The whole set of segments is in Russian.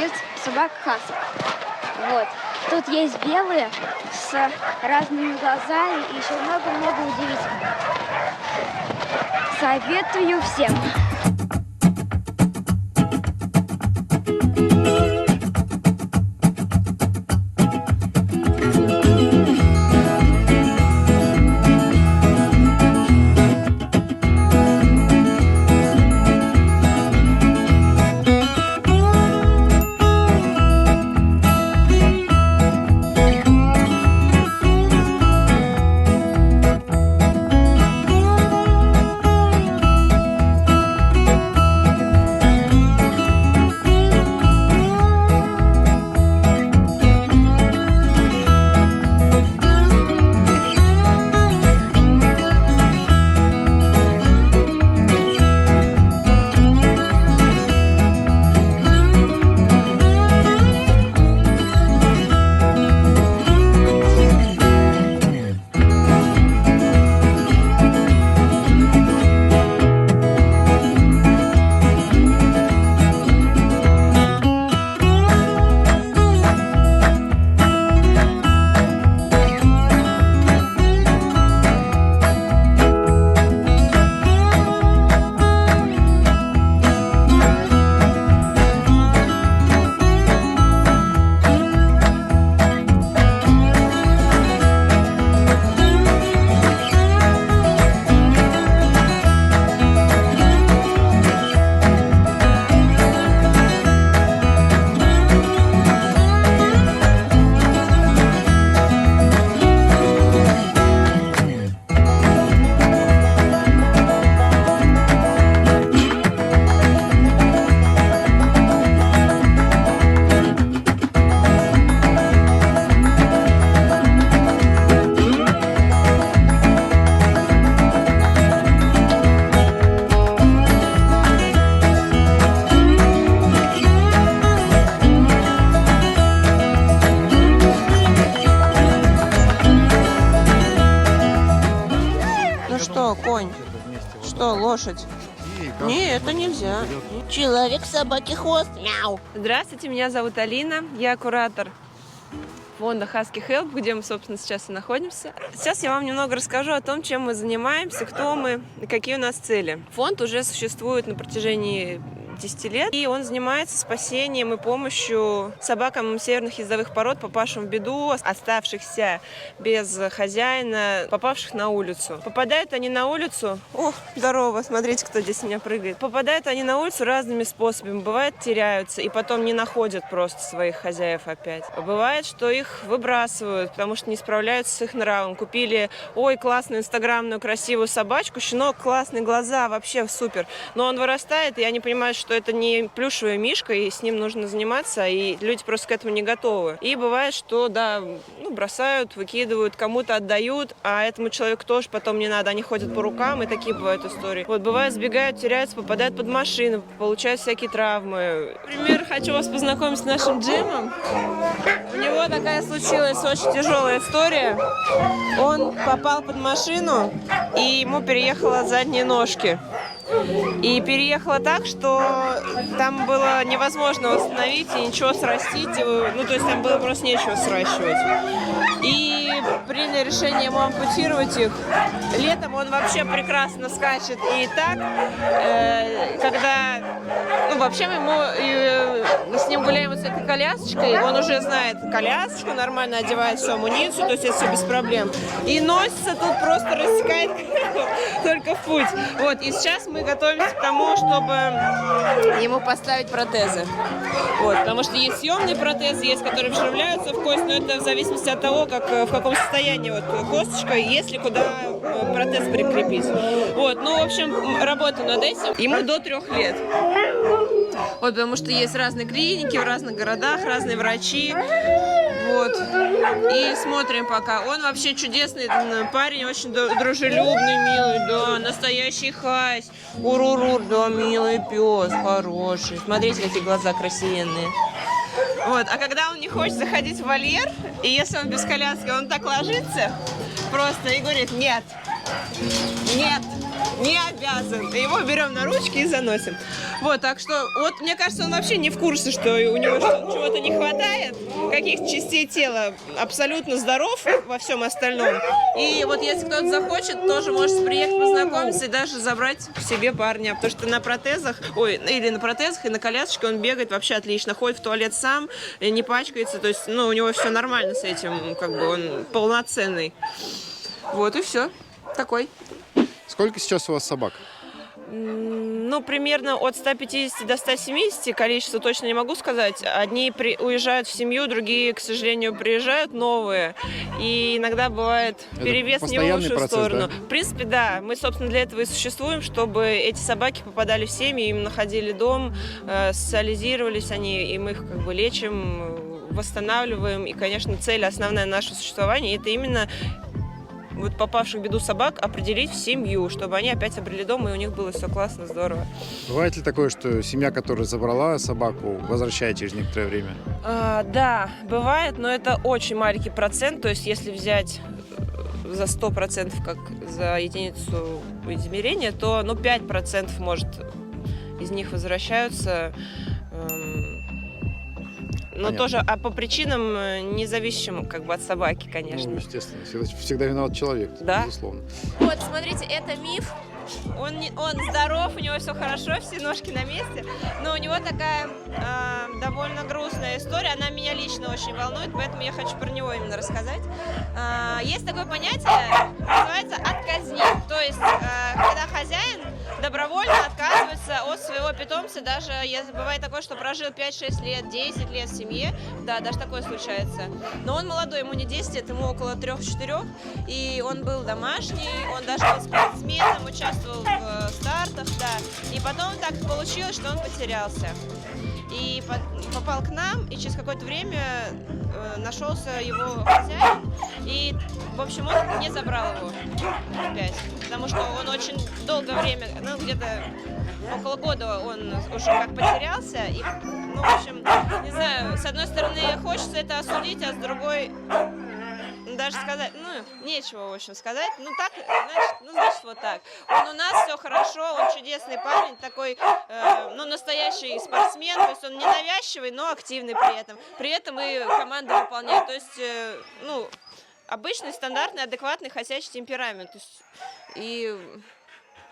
продают собак хаски. Вот. Тут есть белые с разными глазами и еще много-много удивительных. Советую всем. Что, конь? Что, лошадь? Не, это нельзя. Человек, собаки, хвост. Мяу. Здравствуйте, меня зовут Алина. Я куратор фонда Husky Help, где мы, собственно, сейчас и находимся. Сейчас я вам немного расскажу о том, чем мы занимаемся, кто мы и какие у нас цели. Фонд уже существует на протяжении 10 лет, и он занимается спасением и помощью собакам северных ездовых пород, попавшим в беду, оставшихся без хозяина, попавших на улицу. Попадают они на улицу... О, здорово, смотрите, кто здесь у меня прыгает. Попадают они на улицу разными способами. Бывает, теряются и потом не находят просто своих хозяев опять. Бывает, что их выбрасывают, потому что не справляются с их нравом. Купили, ой, классную инстаграмную красивую собачку, щенок, классные глаза, вообще супер. Но он вырастает, и они понимают, что это не плюшевая мишка, и с ним нужно заниматься, и люди просто к этому не готовы. И бывает, что, да, бросают, выкидывают, кому-то отдают, а этому человеку тоже потом не надо. Они ходят по рукам, и такие бывают истории. Вот, бывает, сбегают, теряются, попадают под машины, получают всякие травмы. Например, хочу вас познакомить с нашим Джимом. У него такая случилась очень тяжелая история. Он попал под машину, и ему переехало задние ножки. И переехала так, что там было невозможно восстановить и ничего срастить. Ну, то есть там было просто нечего сращивать. И приняли решение ему ампутировать их. Летом он вообще прекрасно скачет и так, когда... Ну, вообще мы с ним гуляем с этой колясочкой, он уже знает колясочку, нормально одевает всю амуницию, то есть это все без проблем. И носится тут просто рассекает только в путь. Вот, и сейчас мы готовимся к тому, чтобы ему поставить протезы. Вот, потому что есть съемные протезы, есть, которые вживляются в кость, но это в зависимости от того, в каком состоянии вот косточка, если куда протез прикрепить. Вот, ну, в общем, работаю над этим. Ему до 3 лет. Вот, потому что есть разные клиники в разных городах, разные врачи. Вот. И смотрим пока. Он вообще чудесный парень, очень дружелюбный, милый, да, настоящий хась. Урурур, да, милый пес, хороший. Смотрите, какие глаза красивенные. Вот. А когда он не хочет заходить в вольер, и если он без коляски, он так ложится просто и говорит: нет, нет, Не обязан. Его берем на ручки и заносим. Вот, так что, вот, мне кажется, он вообще не в курсе, что у него чего-то не хватает, каких-то частей тела, абсолютно здоров во всем остальном. И вот если кто-то захочет, тоже можете приехать познакомиться и даже забрать к себе парня, потому что на протезах, или на протезах, и на колясочке он бегает вообще отлично, ходит в туалет сам, не пачкается, то есть, ну, у него все нормально с этим, как бы он полноценный. Вот и все. Такой. Сколько сейчас у вас собак? Ну, примерно от 150 до 170, количество точно не могу сказать. Одни уезжают в семью, другие, к сожалению, приезжают новые. И иногда бывает перевес не в лучшую сторону. Да? В принципе, да. Мы, собственно, для этого и существуем, чтобы эти собаки попадали в семьи, им находили дом, социализировались они, и мы их как бы лечим, восстанавливаем. И, конечно, цель основная нашего существования – это именно вот попавших в беду собак определить в семью, чтобы они опять обрели дом, и у них было все классно, здорово. Бывает ли такое, что семья, которая забрала собаку, возвращает через некоторое время? Да, бывает, но это очень маленький процент. То есть если взять за 100% как за единицу измерения, то 5% может из них возвращаются. Но Понятно. Тоже по причинам, независимым как бы от собаки, конечно. Ну, естественно. Всегда виноват человек, да? Безусловно. Вот, смотрите, это миф. Он здоров, у него все хорошо, все ножки на месте. Но у него такая довольно грустная история. Она меня лично очень волнует, поэтому я хочу про него именно рассказать. Есть такое понятие, называется отказник. То есть, когда хозяин добровольно отказывается от своего питомца, даже если бывает такое, что прожил 5-6 лет, 10 лет в семье, да, даже такое случается. Но он молодой, ему не 10 лет, ему около 3-4, и он был домашний, он даже был спортсменом, участвовал в стартах, да. И потом так получилось, что он потерялся. И попал к нам, и через какое-то время нашелся его хозяин, и, в общем, он не забрал его опять, потому что он очень долгое время, где-то около года он уже как потерялся, и, в общем, не знаю, с одной стороны хочется это осудить, а с другой даже сказать, нечего, в общем, сказать. Так, значит, вот так. Он у нас, все хорошо, он чудесный парень, такой, настоящий спортсмен, то есть он не навязчивый, но активный при этом. При этом и команду выполняет, то есть, обычный, стандартный, адекватный, хотящий темперамент. То есть, и,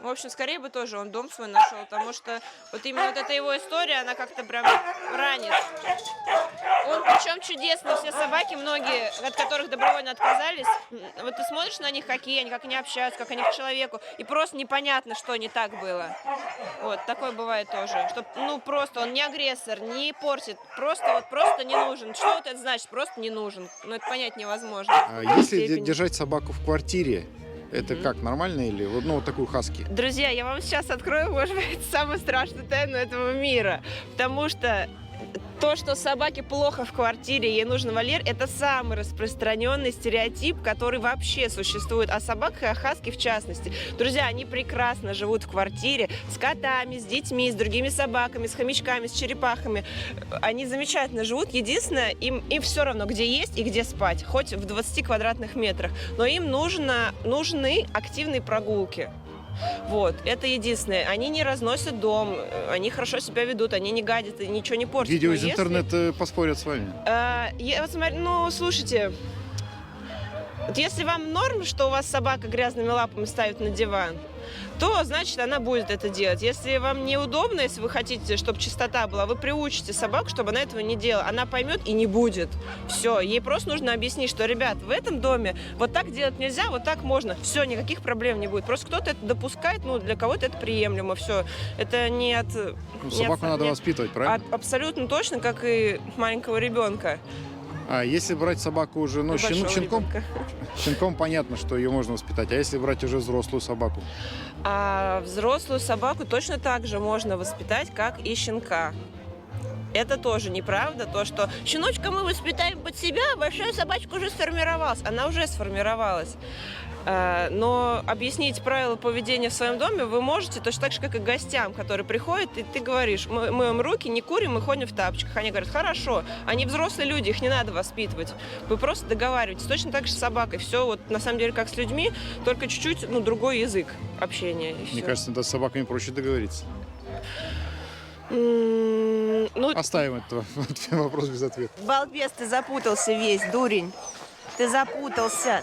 в общем, скорее бы тоже он дом свой нашел, потому что вот именно вот эта его история, она как-то прям ранит. Он причем чудесный, все собаки, многие, от которых добровольно отказались, вот ты смотришь на них, какие они, как они общаются, как они к человеку, и просто непонятно, что не так было. Вот, такое бывает тоже, что, просто он не агрессор, не портит, просто не нужен. Что вот это значит? Просто не нужен. Это понять невозможно. А если держать собаку в квартире, это как, нормально или вот такую хаски? Друзья, я вам сейчас открою, может быть, самую страшную тайну этого мира, потому что то, что собаке плохо в квартире, ей нужен вольер, это самый распространенный стереотип, который вообще существует о собаках и о хаски в частности. Друзья, они прекрасно живут в квартире с котами, с детьми, с другими собаками, с хомячками, с черепахами. Они замечательно живут. Единственное, им все равно, где есть и где спать, хоть в 20 квадратных метрах. Но им нужны активные прогулки. Вот, это единственное. Они не разносят дом, они хорошо себя ведут, они не гадят, ничего не портят. Видео из интернета поспорят с вами. Вот смотрю, слушайте, вот если вам норм, что у вас собака грязными лапами ставит на диван, то, значит, она будет это делать. Если вам неудобно, если вы хотите, чтобы чистота была, вы приучите собаку, чтобы она этого не делала. Она поймет и не будет. Все, ей просто нужно объяснить, что, ребят, в этом доме вот так делать нельзя, вот так можно. Все, никаких проблем не будет. Просто кто-то это допускает, для кого-то это приемлемо. Все, это не от... собаку надо воспитывать, правильно? Абсолютно точно, как и маленького ребенка. А если брать собаку уже, щенком понятно, что ее можно воспитать. А если брать уже взрослую собаку? А взрослую собаку точно так же можно воспитать, как и щенка. Это тоже неправда, то, что щеночка мы воспитаем под себя, а большая собачка уже сформировалась. Она уже сформировалась. Но объяснить правила поведения в своем доме вы можете точно так же, как и гостям, которые приходят, и ты говоришь: мы моем руки, не курим, мы ходим в тапочках. Они говорят: хорошо, они взрослые люди, их не надо воспитывать. Вы просто договариваетесь. Точно так же с собакой. Все вот на самом деле как с людьми, только чуть-чуть другой язык общения. Мне кажется, да, с собаками проще договориться. Ну, Оставим этот вопрос без ответа. Балбес, ты запутался весь, дурень. Ты запутался,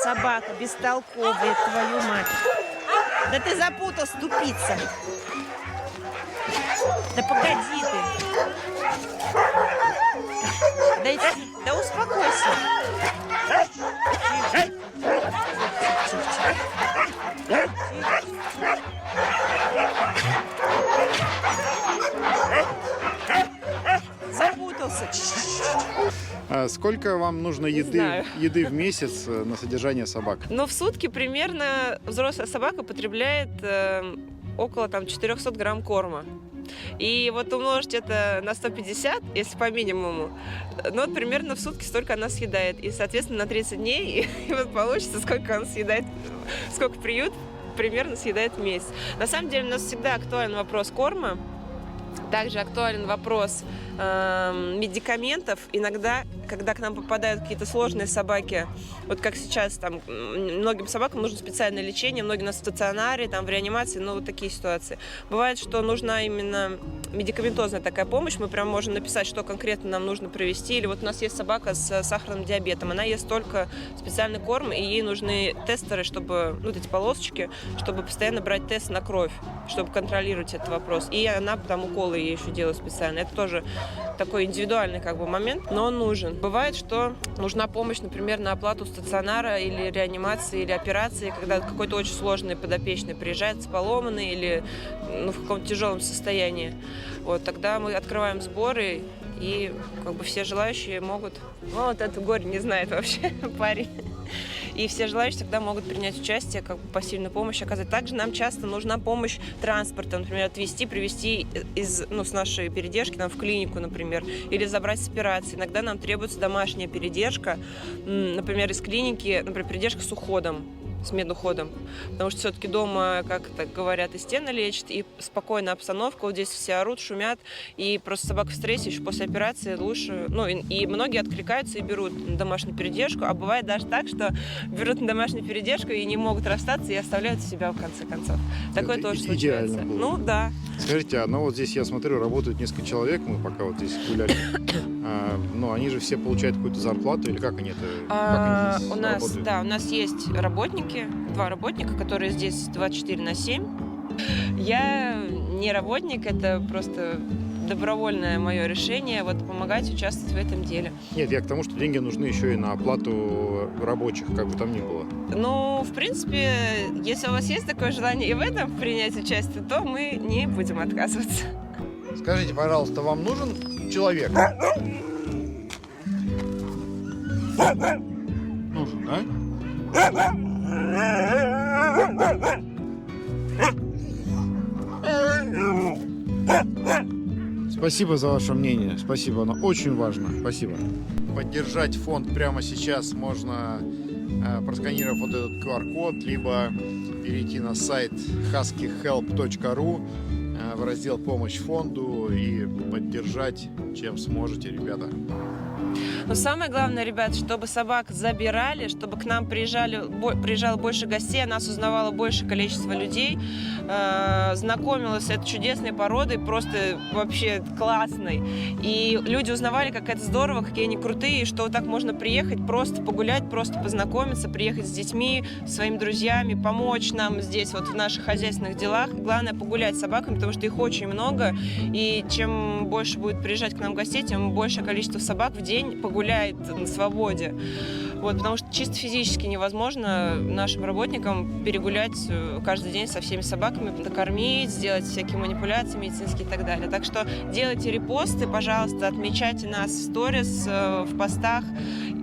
собака бестолковая, твою мать. Да ты запутался, тупица. Да погоди ты. Да успокойся. Запутался. Сколько вам нужно еды в месяц на содержание собак? Но в сутки примерно взрослая собака потребляет около 400 грамм корма. И вот умножить это на 150, если по минимуму, вот примерно в сутки столько она съедает. И, соответственно, на 30 дней и вот получится, сколько она съедает, сколько приют примерно съедает в месяц. На самом деле у нас всегда актуален вопрос корма. Также актуален вопрос медикаментов. Иногда, когда к нам попадают какие-то сложные собаки, вот как сейчас, многим собакам нужно специальное лечение, многие у нас в стационаре, в реанимации, вот такие ситуации. Бывает, что нужна именно медикаментозная такая помощь, мы прям можем написать, что конкретно нам нужно провести. Или вот у нас есть собака с сахарным диабетом, она ест только специальный корм, и ей нужны тестеры, чтобы, эти полосочки, чтобы постоянно брать тест на кровь, чтобы контролировать этот вопрос. И она там уколы ей еще делает специально. Это тоже такой индивидуальный момент, но он нужен. Бывает, что нужна помощь, например, на оплату стационара или реанимации, или операции, когда какой-то очень сложный подопечный приезжает с поломанный или в каком-то тяжелом состоянии. Вот тогда мы открываем сборы, и все желающие могут... Вот это горе не знает вообще парень. И все желающие тогда могут принять участие, пассивную помощь оказать. Также нам часто нужна помощь транспорта, например, отвезти, привезти с нашей передержки в клинику, например, или забрать с операции. Иногда нам требуется домашняя передержка, например, из клиники, например, передержка с уходом, с медуходом, потому что все-таки дома, как так говорят, и стены лечат, и спокойная обстановка, вот здесь все орут, шумят, и просто собака в стрессе еще после операции лучше, и многие откликаются и берут домашнюю передержку, а бывает даже так, что берут домашнюю передержку и не могут расстаться и оставляют себя в конце концов. Такое тоже случается. Было. Да. Скажите, вот здесь я смотрю, работают несколько человек, мы пока вот здесь гуляли, они же все получают какую-то зарплату, или как они здесь работают? Да, у нас есть работники, 2 работника, которые здесь 24/7. Я не работник, это просто добровольное мое решение помогать, участвовать в этом деле. Нет, я к тому, что деньги нужны еще и на оплату рабочих, как бы там ни было. В принципе, если у вас есть такое желание и в этом принять участие, то мы не будем отказываться. Скажите, пожалуйста, вам нужен человек? Нужен, да? Спасибо за ваше мнение. Спасибо, оно очень важно. Спасибо. Поддержать фонд прямо сейчас можно, просканировав вот этот QR-код, либо перейти на сайт huskyhelp.ru в раздел «Помощь фонду» и поддержать, чем сможете, ребята. Но самое главное, ребят, чтобы собак забирали, чтобы к нам приезжало больше гостей, о нас узнавало большее количество людей, знакомилась с этой чудесной породой, просто вообще классной. И люди узнавали, как это здорово, какие они крутые, что вот так можно приехать, просто погулять, просто познакомиться, приехать с детьми, своими друзьями, помочь нам здесь вот в наших хозяйственных делах. Главное погулять с собаками, потому что их очень много, и чем больше будет приезжать к нам гостей, тем большее количество собак в день погуляет на свободе. Потому что чисто физически невозможно нашим работникам перегулять каждый день со всеми собаками, накормить, сделать всякие манипуляции медицинские и так далее. Так что делайте репосты, пожалуйста, отмечайте нас в сторис, в постах,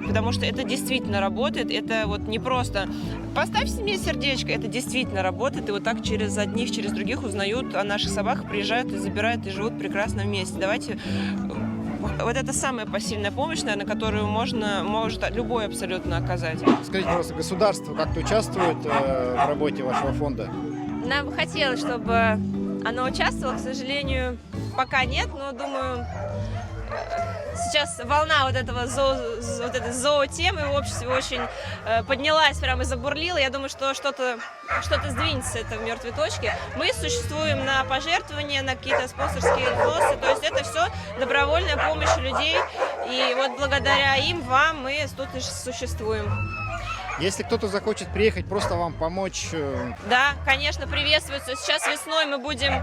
потому что это действительно работает. Это не просто «поставьте мне сердечко», это действительно работает. И вот так через одних, через других узнают о наших собаках. собак приезжают и забирают и живут прекрасно вместе. Давайте... Вот это самая посильная помощь, наверное, которую может любой абсолютно оказать. Скажите, пожалуйста, государство как-то участвует в работе вашего фонда? Нам бы хотелось, чтобы оно участвовало, к сожалению, пока нет, но думаю, сейчас волна вот этой зоотемы в обществе очень поднялась, прямо и забурлила. Я думаю, что что-то сдвинется это в мертвой точке. Мы существуем на пожертвования, на какие-то спонсорские взносы, то есть это все добровольная помощь людей, и вот благодаря им, вам, мы тут и существуем. Если кто-то захочет приехать, просто вам помочь... Да, конечно, приветствуется. Сейчас весной мы будем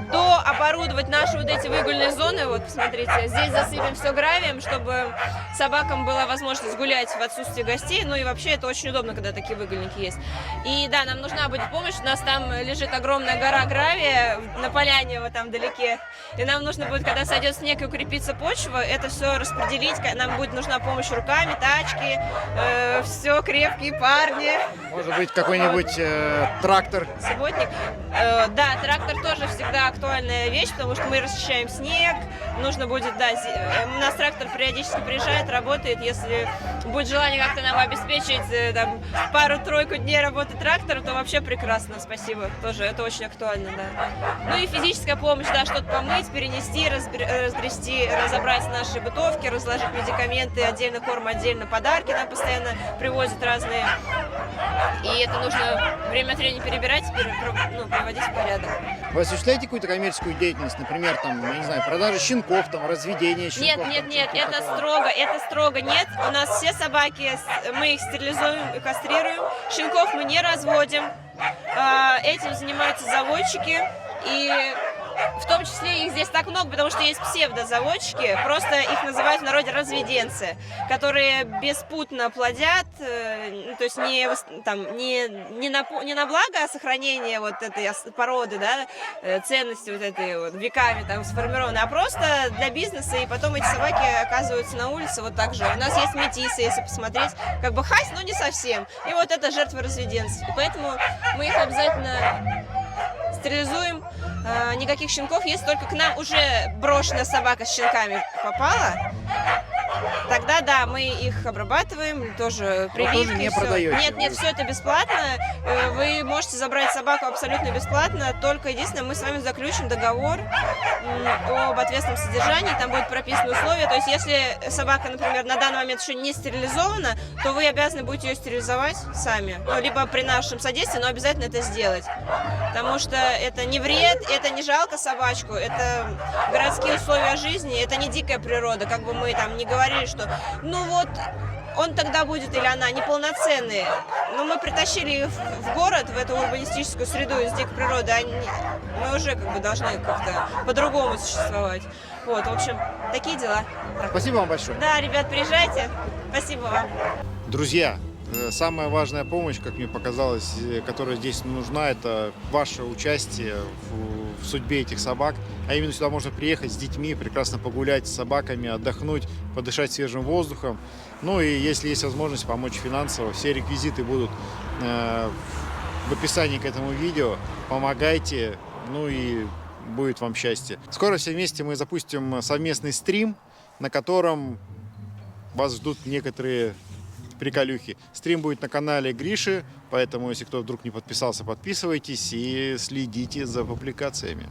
дооборудовать наши вот эти выгульные зоны. Вот, посмотрите, здесь засыпем все гравием, чтобы собакам была возможность гулять в отсутствии гостей. Ну и вообще это очень удобно, когда такие выгульники есть. И да, нам нужна будет помощь. У нас там лежит огромная гора гравия на поляне вот там вдалеке. И нам нужно будет, когда сойдет снег и укрепится почва, это все распределить. Нам будет нужна помощь руками, тачки, все, крепкие парни. Может быть, какой-нибудь трактор? Субботник. Да, трактор тоже всегда актуальная вещь, потому что мы расчищаем снег. Нужно будет, да, у нас трактор периодически приезжает, работает. Если будет желание как-то нам обеспечить там, пару-тройку дней работы трактора, то вообще прекрасно, спасибо. Тоже это очень актуально, да. Ну и физическая помощь, да, что-то помыть, перенести, разгрести, разобрать наши бытовки, разложить медикаменты, отдельно корм, отдельно подарки нам постоянно привозят разные. И это нужно время от времени перебирать, приводить в порядок. Вы осуществляете какую-то коммерческую деятельность, например, там, я не знаю, продажа щенков, там, разведение щенков? Нет, это строго нет. У нас все собаки, мы их стерилизуем и кастрируем. Щенков мы не разводим. Этим занимаются заводчики. И в том числе их здесь так много, потому что есть псевдозаводчики, просто их называют в народе разведенцы, которые беспутно плодят, то есть не на благо сохранения вот этой породы, да, ценности вот этой вот веками там сформированы, а просто для бизнеса, и потом эти собаки оказываются на улице вот так же. У нас есть метисы, если посмотреть, как бы хасть, но не совсем. И вот это жертвы разведенцев. И поэтому мы их обязательно стерилизуем. Никаких щенков, если только к нам уже брошенная собака с щенками попала, тогда да, мы их обрабатываем, тоже прививки. Тоже не продаете? Нет, все это бесплатно. Вы можете забрать собаку абсолютно бесплатно, только единственное, мы с вами заключим договор об ответственном содержании, там будут прописаны условия, то есть если собака, например, на данный момент еще не стерилизована, то вы обязаны будете ее стерилизовать сами, либо при нашем содействии, но обязательно это сделать, потому что это не вред, это не жалко собачку, это городские условия жизни, это не дикая природа, как бы мы там не говорили, что ну вот он тогда будет или она неполноценные. Но мы притащили их в город, в эту урбанистическую среду из дикой природы, мы уже как бы должны как-то по-другому существовать. Вот, в общем, такие дела. Спасибо вам большое. Да, ребят, приезжайте. Спасибо вам. Друзья, самая важная помощь, как мне показалось, которая здесь нужна, это ваше участие в судьбе этих собак. А именно сюда можно приехать с детьми, прекрасно погулять с собаками, отдохнуть, подышать свежим воздухом. Ну и если есть возможность помочь финансово, все реквизиты будут в описании к этому видео. Помогайте, ну и будет вам счастье. Скоро все вместе мы запустим совместный стрим, на котором вас ждут некоторые приколюхи. Стрим будет на канале Гриши, поэтому, если кто вдруг не подписался, подписывайтесь и следите за публикациями.